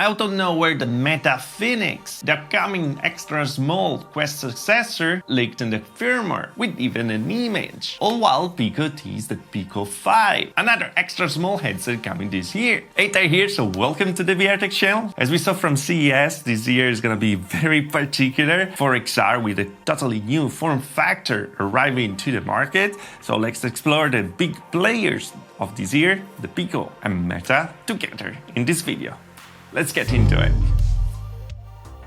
Out of nowhere, the Meta Phoenix, the upcoming extra small Quest successor, leaked in the firmware, with even an image. All while Pico teased the Pico 5, another extra small headset coming this year. Hjerde here, so welcome to the VR Tech channel. As we saw from CES, this year is gonna be very particular for XR with a totally new form factor arriving to the market. So let's explore the big players of this year, the Pico and Meta, together in this video. Let's get into it.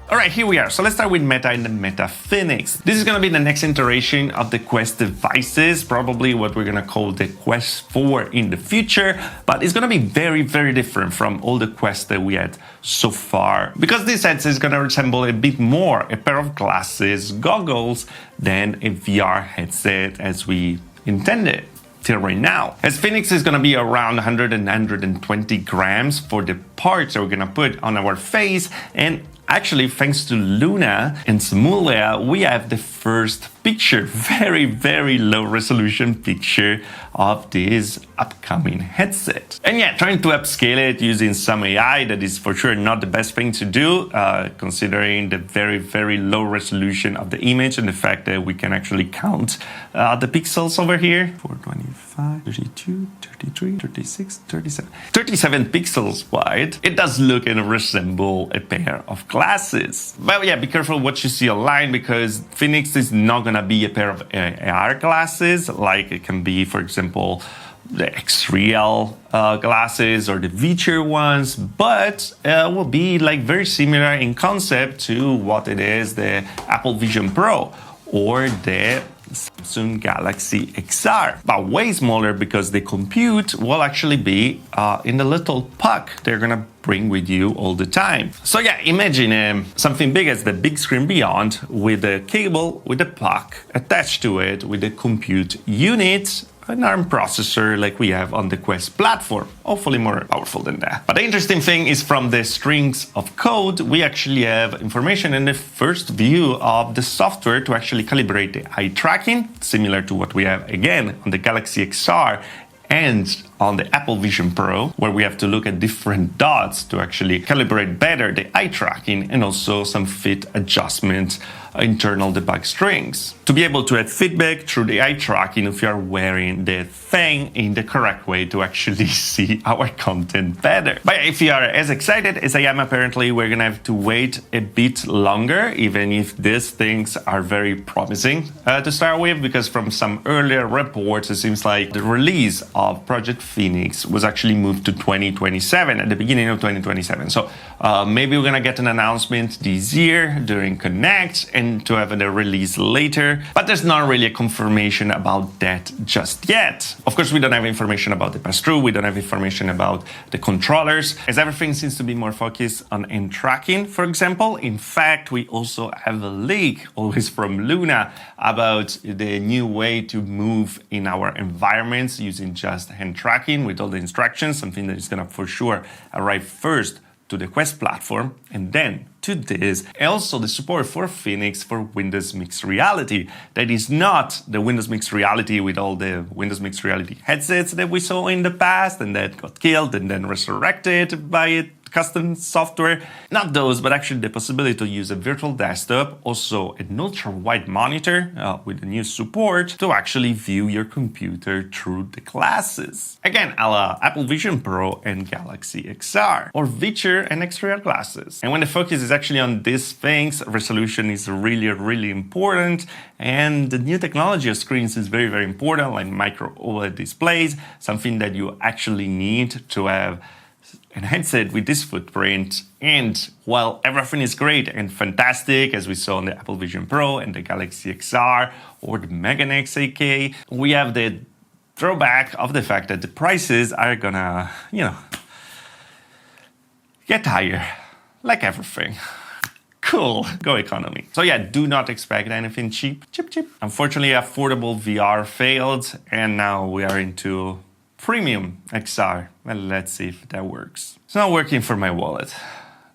Alright, here we are. So let's start with Meta and the Meta Phoenix. This is going to be the next iteration of the Quest devices, probably what we're going to call the Quest 4 in the future, but it's going to be very, very different from all the Quests that we had so far, because this headset is going to resemble a bit more a pair of glasses, goggles, than a VR headset as we intended till right now. As Phoenix is going to be around 100 and 120 grams for the parts that we're going to put on our face, and actually, thanks to Luna and Simula, we have the first picture, very, very low resolution picture of this upcoming headset. And yeah, trying to upscale it using some AI, that is for sure not the best thing to do, considering the very, very low resolution of the image and the fact that we can actually count the pixels over here. 425, 32, 33, 36, 37. 37 pixels wide. It does look and resemble a pair of glasses. But yeah, be careful what you see online, because Phoenix is not gonna be a pair of AR glasses like it can be, for example, the X-Real glasses or the Feature ones, but will be like very similar in concept to what it is the Apple Vision Pro or the Samsung Galaxy XR, but way smaller, because the compute will actually be in the little puck they're gonna bring with you all the time. So yeah, imagine something big as the big screen beyond, with a cable with a puck attached to it, with a compute unit, an ARM processor like we have on the Quest platform, hopefully more powerful than that. But the interesting thing is, from the strings of code, we actually have information in the first view of the software to actually calibrate the eye tracking, similar to what we have again on the Galaxy XR and on the Apple Vision Pro, where we have to look at different dots to actually calibrate better the eye tracking, and also some fit adjustment internal debug strings to be able to have feedback through the eye tracking if you are wearing the thing in the correct way to actually see our content better. But if you are as excited as I am, apparently we're gonna have to wait a bit longer, even if these things are very promising to start with, because from some earlier reports it seems like the release of Project Phoenix was actually moved to 2027, at the beginning of 2027. So maybe we're gonna get an announcement this year during Connect, and to have the release later, but there's not really a confirmation about that just yet. Of course, we don't have information about the pass-through, we don't have information about the controllers, as everything seems to be more focused on hand tracking, for example. In fact, we also have a leak, always from Luna, about the new way to move in our environments using just hand tracking with all the instructions, something that is gonna for sure arrive first to the Quest platform, and then to this, and also the support for Phoenix for Windows Mixed Reality. That is not the Windows Mixed Reality with all the Windows Mixed Reality headsets that we saw in the past and that got killed and then resurrected by custom software. Not those, but actually the possibility to use a virtual desktop, also an ultra-wide monitor with the new support to actually view your computer through the glasses. Again, a la Apple Vision Pro and Galaxy XR, or Feature and X-Real glasses. And when the focus is actually on these things, resolution is really, really important, and the new technology of screens is very, very important, like micro OLED displays, something that you actually need to have a headset with this footprint. And while everything is great and fantastic, as we saw on the Apple Vision Pro and the Galaxy XR or the Megan X AK, we have the throwback of the fact that the prices are gonna, get higher, like everything. Cool, go economy. So yeah, do not expect anything cheap. Unfortunately, affordable VR failed, and now we are into premium XR. Well, let's see if that works. It's not working for my wallet,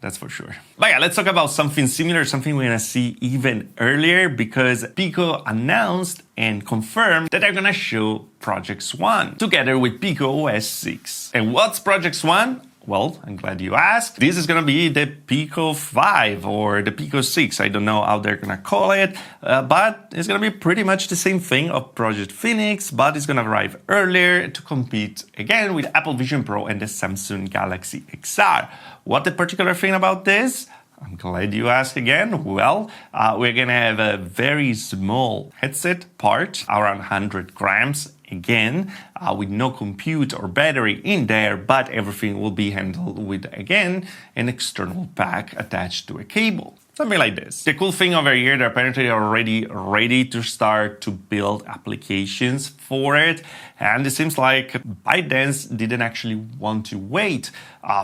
that's for sure. But yeah, let's talk about something similar, something we're gonna see even earlier, because Pico announced and confirmed that they're gonna show Project Swan together with Pico OS 6. And what's Project Swan? Well, I'm glad you asked. This is gonna be the Pico 5 or the Pico 6. I don't know how they're gonna call it, but it's gonna be pretty much the same thing of Project Phoenix, but it's gonna arrive earlier to compete again with Apple Vision Pro and the Samsung Galaxy XR. What the particular thing about this? I'm glad you asked again. Well, we're gonna have a very small headset part, around 100 grams, again, with no compute or battery in there, but everything will be handled with, again, an external pack attached to a cable. Something like this. The cool thing over here, they're apparently already ready to start to build applications for it. And it seems like ByteDance didn't actually want to wait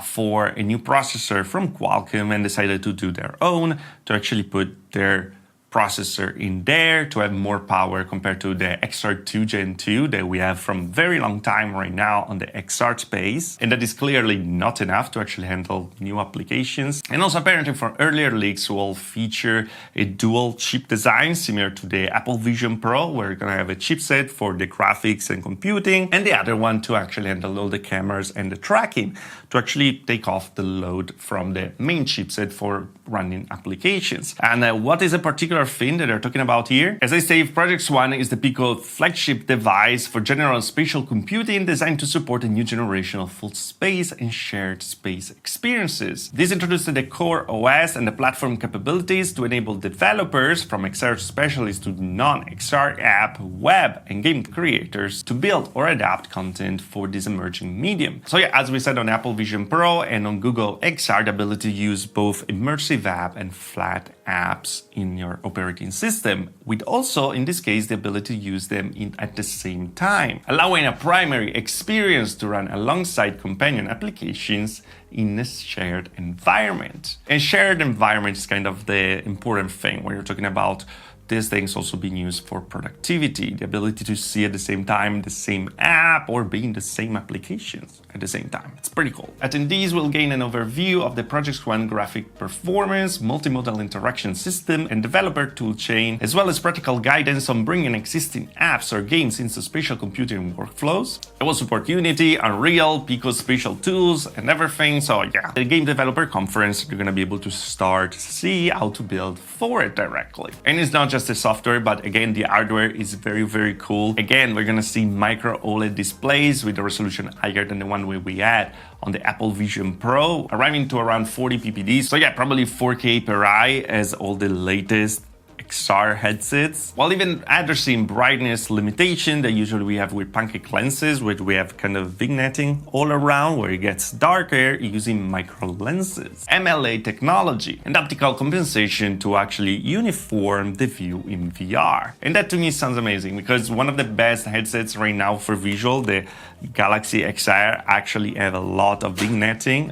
for a new processor from Qualcomm and decided to do their own, to actually put their processor in there to have more power compared to the XR2 Gen 2 that we have from very long time right now on the XR space. And that is clearly not enough to actually handle new applications. And also apparently from earlier leaks will feature a dual chip design similar to the Apple Vision Pro. We're gonna have a chipset for the graphics and computing and the other one to actually handle all the cameras and the tracking to actually take off the load from the main chipset for running applications. And what is a particular thing that they're talking about here? As I say, Project Swan is the Pico flagship device for general spatial computing designed to support a new generation of full space and shared space experiences. This introduces the core OS and the platform capabilities to enable developers, from XR specialists to non-XR app, web, and game creators, to build or adapt content for this emerging medium. So yeah, as we said on Apple Vision Pro and on Google XR, the ability to use both immersive app and flat apps in your operating system, with also, in this case, the ability to use them at the same time, allowing a primary experience to run alongside companion applications in a shared environment. And shared environment is kind of the important thing when you're talking about these things also being used for productivity, the ability to see at the same time the same app or be in the same applications at the same time. It's pretty cool. Attendees will gain an overview of the Project Swan graphic performance, multimodal interaction system, and developer toolchain, as well as practical guidance on bringing existing apps or games into spatial computing workflows. It will support Unity, Unreal, Pico spatial tools, and everything. So yeah, the Game Developer Conference, you're gonna be able to start to see how to build for it directly. And it's not just the software, but again, the hardware is very, very cool. Again, we're gonna see micro OLED displays with a resolution higher than the one we had on the Apple Vision Pro, arriving to around 40 ppd. So yeah, probably 4K per eye as all the latest XR headsets, while even addressing brightness limitation that usually we have with pancake lenses, where we have kind of vignetting all around where it gets darker using micro lenses, MLA technology, and optical compensation to actually uniform the view in VR. And that to me sounds amazing because one of the best headsets right now for visual, the Galaxy XR, actually have a lot of vignetting,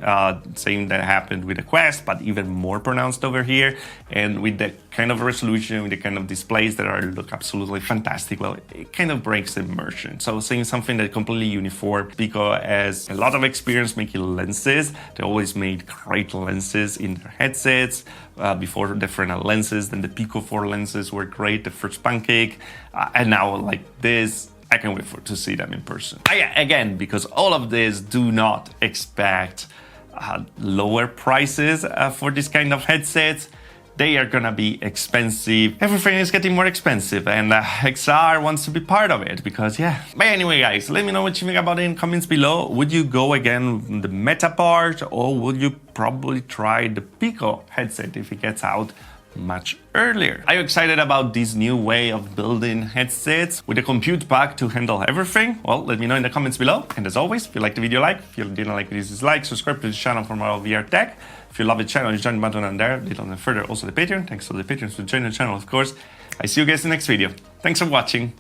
same that happened with the Quest, but even more pronounced over here. And with the kind of resolution, with the kind of displays that look absolutely fantastic, well, it kind of breaks immersion. So saying something that completely uniform. Pico has a lot of experience making lenses. They always made great lenses in their headsets. Before the Fresnel lenses, then the Pico 4 lenses were great, the first pancake, and now like this, I can't wait to see them in person. Again, because all of this, do not expect lower prices for this kind of headsets. They are gonna be expensive. Everything is getting more expensive, and XR wants to be part of it because, yeah. But anyway, guys, let me know what you think about it in the comments below. Would you go again the Meta part, or would you probably try the Pico headset if it gets out much earlier? Are you excited about this new way of building headsets with a compute pack to handle everything? Well, let me know in the comments below. And as always, if you liked the video, like. If you didn't like it, dislike. Subscribe to the channel for more VR tech. If you love the channel, join the button on there. Little and further, also the Patreon. Thanks to the patrons for joining the channel, of course. I see you guys in the next video. Thanks for watching.